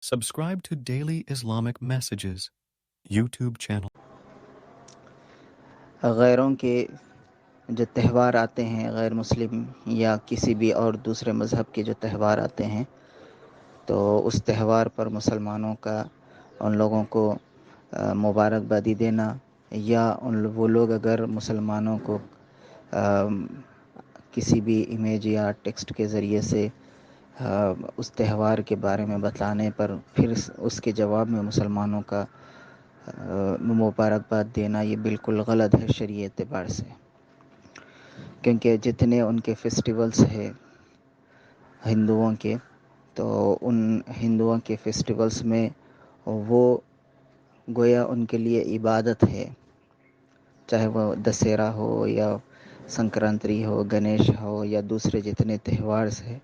Subscribe to Daily Islamic Messages YouTube channel. غیروں کے جو تہوار آتے ہیں، غیر مسلم یا کسی بھی اور دوسرے مذہب کے جو تہوار آتے ہیں، تو اس تہوار پر مسلمانوں کا ان لوگوں کو مبارکبادی دینا، یا وہ لوگ اگر مسلمانوں کو کسی بھی امیج یا ٹیکسٹ کے ذریعے سے اس تہوار کے بارے میں بتانے پر پھر اس کے جواب میں مسلمانوں کا مبارکباد دینا، یہ بالکل غلط ہے شرعی اعتبار سے، کیونکہ جتنے ان کے فیسٹیولز ہیں ہندوؤں کے، تو ان ہندوؤں کے فیسٹیولز میں وہ گویا ان کے لیے عبادت ہے، چاہے وہ دسہرہ ہو یا سنکرانتی ہو، گنیش ہو یا دوسرے جتنے تہوار ہیں،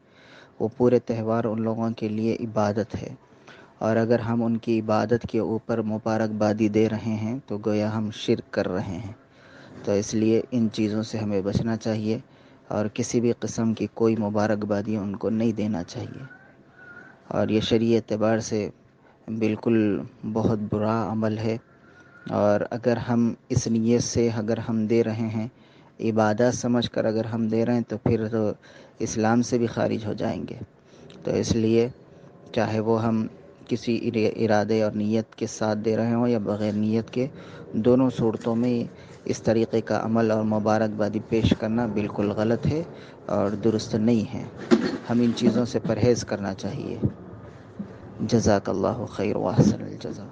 وہ پورے تہوار ان لوگوں کے لیے عبادت ہے، اور اگر ہم ان کی عبادت کے اوپر مبارکبادی دے رہے ہیں تو گویا ہم شرک کر رہے ہیں۔ تو اس لیے ان چیزوں سے ہمیں بچنا چاہیے، اور کسی بھی قسم کی کوئی مبارکبادی ان کو نہیں دینا چاہیے، اور یہ شرعی اعتبار سے بالکل بہت برا عمل ہے، اور اگر ہم اس نیت سے اگر ہم دے رہے ہیں، عبادت سمجھ کر اگر ہم دے رہے ہیں، تو پھر تو اسلام سے بھی خارج ہو جائیں گے۔ تو اس لیے چاہے وہ ہم کسی ارادے اور نیت کے ساتھ دے رہے ہوں یا بغیر نیت کے، دونوں صورتوں میں اس طریقے کا عمل اور مبارکبادی پیش کرنا بالکل غلط ہے اور درست نہیں ہے۔ ہم ان چیزوں سے پرہیز کرنا چاہیے۔ جزاک اللہ خیر و احسن الجزا۔